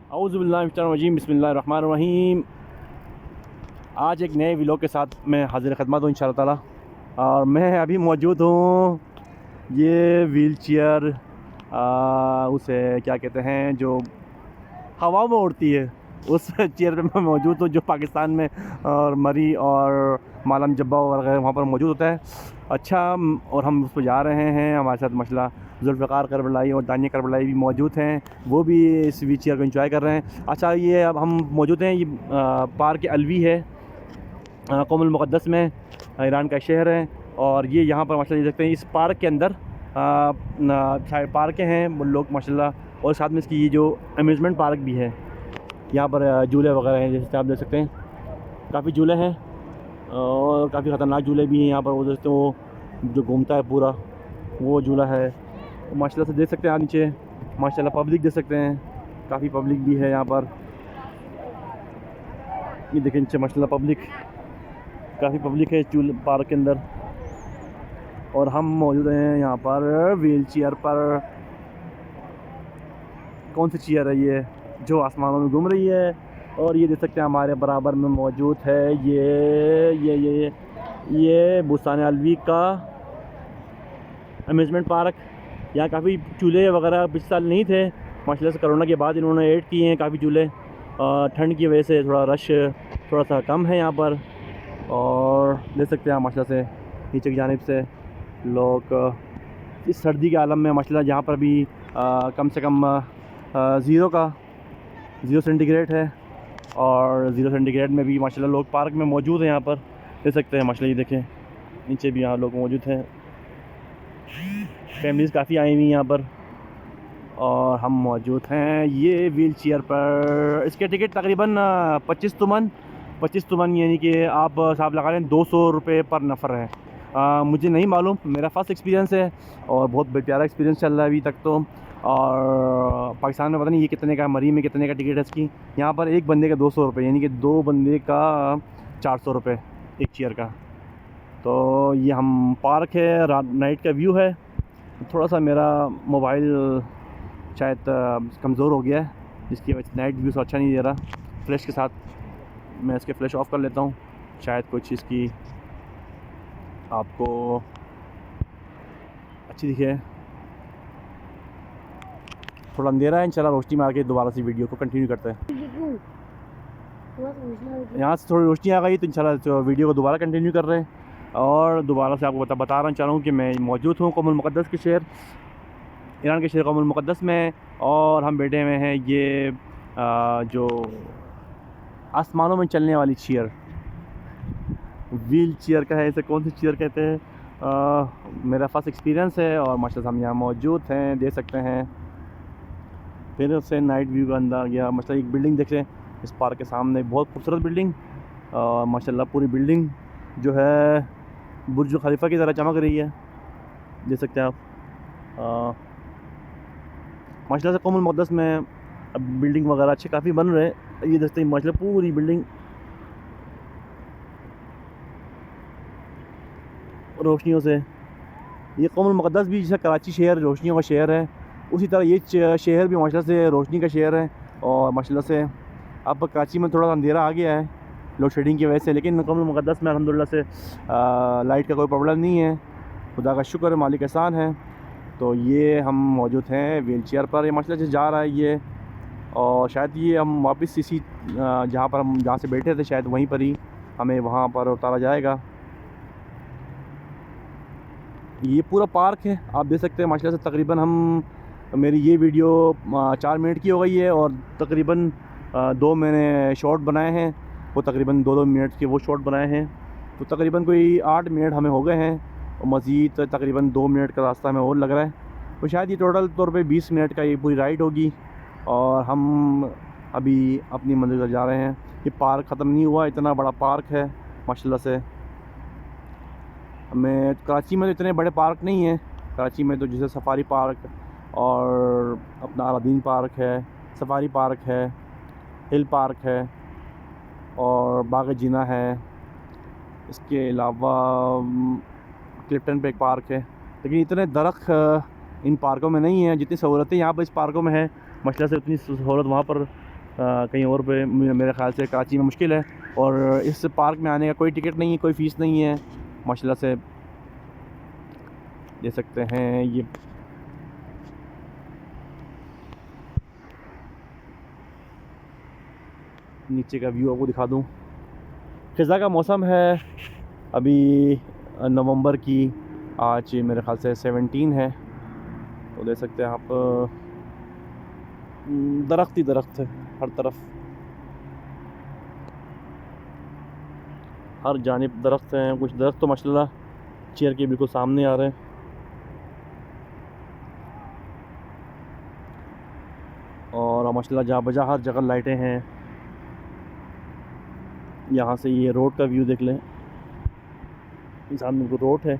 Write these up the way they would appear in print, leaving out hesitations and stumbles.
औज़ुबिल्लाहिमिनश्शैतानिर्रजीम बिस्मिल्लाहिर्रहमानिर्रहीम। आज एक नए व्लॉग के साथ मैं हाज़िर खिदमत हूँ इंशाअल्लाह ताला। और मैं अभी मौजूद हूँ ये व्हील चेयर उसे क्या कहते हैं जो हवा में उड़ती है, उस चेयर पे मैं मौजूद हूँ जो पाकिस्तान में और मरी और मालम जब्बा वगैरह वहाँ पर मौजूद होता है। अच्छा, और हम उस पर जा रहे हैं। हमारे साथ माशाल्लाह जुल्फ़िकार करबलाई और दानिया करबलाई भी मौजूद हैं, वो भी इस व्हील चेयर को एंजॉय कर रहे हैं। अच्छा, ये अब हम मौजूद हैं, ये पार्क अलवी है कौमुल मुक़द्दस में, ईरान का शहर है। और ये यहाँ पर माशाल्लाह देख सकते हैं इस पार्क के अंदर शायद पार्कें हैं वो लोग माशाल्लाह, और साथ में इसकी ये जो अम्यूज़मेंट पार्क भी है, यहाँ पर झूले वगैरह हैं, जैसे आप देख सकते हैं काफ़ी झूले हैं और काफ़ी ख़तरनाक झूले भी हैं यहाँ पर। वो देखते हैं वो जो घूमता है पूरा, वो झूला है माशाल्लाह से देख सकते हैं आप नीचे। माशाल्लाह पब्लिक देख सकते हैं, काफ़ी पब्लिक भी है यहाँ पर। ये देखें नीचे माशाल्लाह पब्लिक, काफ़ी पब्लिक है झूले पार्क के अंदर। और हम मौजूद हैं यहाँ पर व्हील चेयर पर। कौन सी चेयर है ये जो आसमानों में घूम रही है? और ये देख सकते हैं हमारे बराबर में मौजूद है ये बुस्तान अलवी का अम्यूज़मेंट पार्क। यहाँ काफ़ी झूले वगैरह पिछले साल नहीं थे, माशाल्लाह से कोरोना के बाद इन्होंने ऐड किए हैं काफ़ी झूले। ठंड की वजह से थोड़ा रश थोड़ा सा कम है यहाँ पर। और देख सकते हैं माशाल्लाह से नीचे की जानिब से लोग इस सर्दी के आलम में माशाल्लाह यहाँ पर भी कम से कम ज़ीरो सेंटीग्रेड है, और ज़ीरो सेंटीग्रेड में भी माशाल्लाह लोग पार्क में मौजूद हैं यहाँ पर। देख सकते हैं माशाल्लाह, ये देखें नीचे भी यहाँ लोग मौजूद हैं, फैमिलीज़ काफ़ी आई हुई यहाँ पर। और हम मौजूद हैं ये व्हील चेयर पर। इसके टिकट तकरीबन 25 तुमन यानी कि आप साहब लगा लें 200 रुपये पर नफ़र है। मुझे नहीं मालूम, मेरा फ़र्स्ट एक्सपीरियंस है और बहुत प्यारा एक्सपीरियंस चल रहा है अभी तक तो। और पाकिस्तान में पता नहीं ये कितने का, मरी में कितने का टिकट है इसकी। यहाँ पर एक बंदे का 200 रुपये, यानी कि 2 बंदे का 400 रुपये एक चेयर का। तो ये हम पार्क है, रात नाइट का व्यू है। थोड़ा सा मेरा मोबाइल शायद कमज़ोर हो गया है, जिसकी वजह से नाइट व्यू से अच्छा नहीं दे रहा। फ्लैश के साथ मैं इसके फ्लैश ऑफ कर लेता हूँ, शायद कुछ इसकी आपको अच्छी दिखे। थोड़ा अंधेरा है, इंशाल्लाह रोशनी मार के दोबारा से वीडियो को कंटिन्यू करते हैं। यहाँ से थोड़ी रोशनी आ गई तो इंशाल्लाह वीडियो को दोबारा कंटिन्यू कर रहे हैं। और दोबारा से आपको बता रहा चाह रहा हूँ कि मैं मौजूद हूँ कौमुल मुक़द्दस के शहर, ईरान के शहर कौमुल मुक़द्दस में। और हम बैठे हुए हैं ये जो आसमानों में चलने वाली चेयर, व्हील चेयर का है, इसे कौन सी चेयर कहते हैं। मेरा फर्स्ट एक्सपीरियंस है और माशाल्लाह हम यहाँ मौजूद हैं, देख सकते हैं। फिर उससे नाइट व्यू का अंदर गया। माशाल्लाह एक बिल्डिंग देख रहे हैं इस पार्क के सामने, बहुत खूबसूरत बिल्डिंग। माशाल्लाह पूरी बिल्डिंग जो है बुर्ज खलीफा की तरह चमक रही है, देख सकते हैं आप। माशाल्लाह से कौमुल मुक़द्दस में अब बिल्डिंग वगैरह अच्छे काफ़ी बन रहे हैं। ये देखते हैं माशाल्लाह पूरी बिल्डिंग रोशनियों से। ये कौमुल मुक़द्दस भी जैसे कराची शहर रोशनियों का शहर है, उसी तरह ये शहर भी माशाल्लाह से रोशनी का शहर है। और माशाल्लाह से अब कराची में थोड़ा अंधेरा आ गया है लोड शेडिंग की वजह से, लेकिन कौमुल मुक़द्दस में अल्हम्दुलिल्लाह से लाइट का कोई प्रॉब्लम नहीं है, खुदा का शुक्र है, मालिक एहसान है। तो ये हम मौजूद हैं व्हील चेयर पर, ये माशाल्लाह से जा रहा है ये। और शायद ये हम वापस इसी जहाँ से बैठे थे शायद वहीं पर ही हमें वहाँ पर उतारा जाएगा। ये पूरा पार्क है, आप देख सकते हैं माशाल्लाह से। तकरीबन मेरी ये वीडियो 4 मिनट की हो गई है और तकरीबन 2 मैंने शॉर्ट बनाए हैं, वो तकरीबन 2-2 मिनट के वो शॉर्ट बनाए हैं। तो तकरीबन कोई 8 मिनट हमें हो गए हैं और मज़ीद तकरीबन 2 मिनट का रास्ता हमें और लग रहा है। तो शायद ये टोटल तौर पे 20 मिनट का ये पूरी राइड होगी। और हम अभी अपनी मंजिल पर जा रहे हैं। ये पार्क ख़त्म नहीं हुआ, इतना बड़ा पार्क है माशाल्लाह से। मैं कराची में तो इतने बड़े पार्क नहीं हैं, कराची में तो जैसे सफारी पार्क और अपना अलादीन पार्क है, सफारी पार्क है, हिल पार्क है और बाग जीना है। इसके अलावा क्लिफ्टन पे एक पार्क है, लेकिन इतने दरख्त इन पार्कों में नहीं है जितनी सहूलतें यहाँ पर इस पार्कों में है। माशाल्लाह से उतनी सहूलत वहाँ पर कहीं और पे मेरे ख़्याल से कराची में मुश्किल है। और इस पार्क में आने का कोई टिकट नहीं है, कोई फ़ीस नहीं है, माशाल्लाह से दे सकते हैं। ये नीचे का व्यू आपको दिखा दूँ। ख़िज़ा का मौसम है अभी नवंबर की, आज मेरे ख़्याल से 17 है, तो देख सकते हैं आप दरख्त ही दरख्त है हर तरफ, हर जानिब दरख्त हैं। कुछ दरख्त तो माशाल्लाह चेयर के बिल्कुल सामने आ रहे हैं। और माशाल्लाह जहाँ बजा हर जगह लाइटें हैं। यहाँ से ये रोड का व्यू देख लें, सामने रोड है,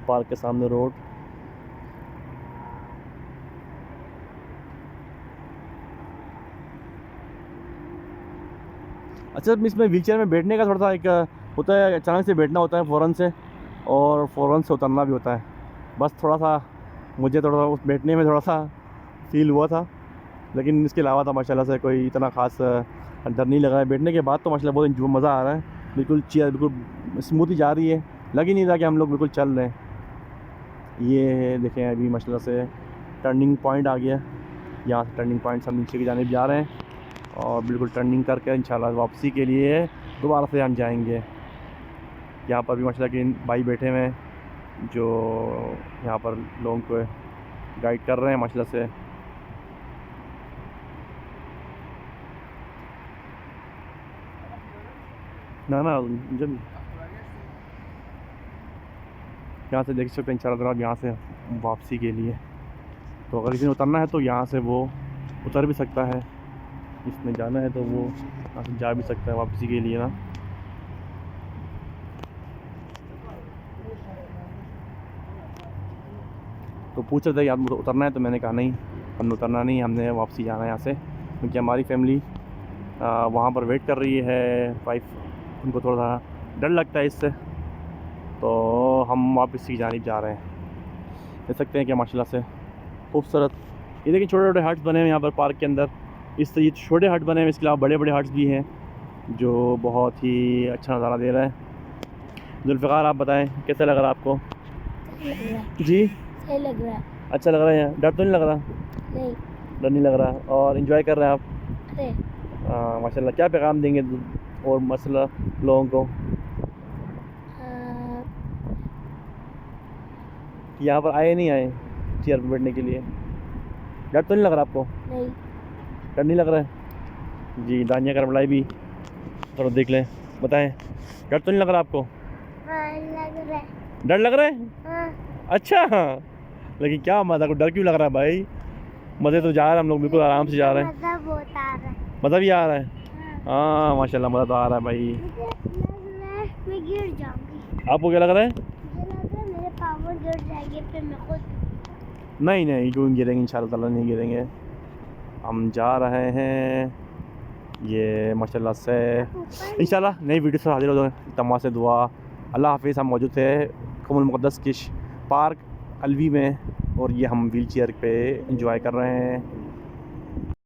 पार्क के सामने रोड। अच्छा, इसमें व्हीलचेयर में बैठने का थोड़ा सा एक होता है, अचानक से बैठना होता है फ़ौरन से, और फ़ौरन से उतरना भी होता है। बस थोड़ा सा मुझे थोड़ा सा उस बैठने में थोड़ा सा फील हुआ था, लेकिन इसके अलावा तो माशाल्लाह से कोई इतना ख़ास डर नहीं लगा है। बैठने के बाद तो माशाल्लाह बहुत मज़ा आ रहा है, बिल्कुल चेयर बिल्कुल स्मूथ ही जा रही है, लग ही नहीं रहा कि हम लोग बिल्कुल चल रहे हैं। ये देखें अभी माशाल्लाह से टर्निंग पॉइंट आ गया, यहाँ से टर्निंग पॉइंट सब नीचे की जानिब जा रहे हैं, और बिल्कुल टर्निंग करके इंशाल्लाह वापसी के लिए दोबारा से हम जाएंगे। यहाँ पर भी माशाल्लाह के भाई बैठे हुए हैं जो यहाँ पर लोगों को गाइड कर रहे हैं माशाल्लाह से। ना जब यहाँ से देख सकते हैं इंशाल्लाह यहाँ से वापसी के लिए, तो अगर किसी ने उतरना है तो यहाँ से वो उतर भी सकता है, इसमें जाना है तो वो यहाँ से जा भी सकता है वापसी के लिए ना। तो पूछ रहे थे यार उतरना है, तो मैंने कहा नहीं, हमने उतरना नहीं, हमने वापसी जाना है यहाँ से, क्योंकि हमारी फैमिली वहाँ पर वेट कर रही है। वाइफ, उनको थोड़ा सा डर लगता है इससे, तो हम वापस की जानिब जा रहे हैं। देख सकते हैं कि माशाल्लाह से खूबसूरत, ये देखिए छोटे छोटे हट्स बने हैं यहाँ पर पार्क के अंदर। इस ये छोटे हट बने हैं, इसके अलावा बड़े बड़े हट्स भी हैं जो बहुत ही अच्छा नज़ारा दे रहा है। जुल्फ़िकार, आप बताएं कैसा लग रहा है आपको? जी सही लग रहा है। अच्छा लग रहा है। यहाँ डर तो नहीं लग रहा? नहीं, डर नहीं लग रहा, और इन्जॉय कर रहे हैं आप? अरे माशाल्लाह। क्या पैगाम देंगे और मसला लोगों को कि यहाँ पर आए नहीं आए चेयर पर बैठने के लिए? डर तो नहीं लग रहा आपको? नहीं, डर नहीं लग रहा है जी। दानिया करबलाई भी थोड़ा देख लें, बताएं डर तो नहीं लग रहा आपको? लग रहा है। डर लग रहा है? हाँ। अच्छा, लेकिन क्या मज़ा, को डर क्यों लग रहा है भाई? मज़े तो जा रहे हैं हम लोग, बिल्कुल आराम से जा रहे हैं। मज़ा बहुत आ रहा है। मज़ा भी आ रहा है? हाँ माशाल्लाह, मज़ा तो आ रहा है भाई। मुझे लग रहा है मैं गिर जाऊंगी। आपको क्या लग रहा है? मुझे लग रहा है मेरे पावर गिर जाएंगे, फिर मैं खुद। नहीं क्यों गिरेंगे, इंशाल्लाह ताला नहीं गिरेंगे। हम जा रहे हैं ये माशाल्लाह से, इंशाल्लाह नई वीडियो से हाजिर हो। तमाम से दुआ, अल्लाह हाफिज़। हम मौजूद थे कुमुल मुक़द्दस किश पार्क अलवी में, और ये हम व्हील चेयर पे इंजॉय कर रहे हैं।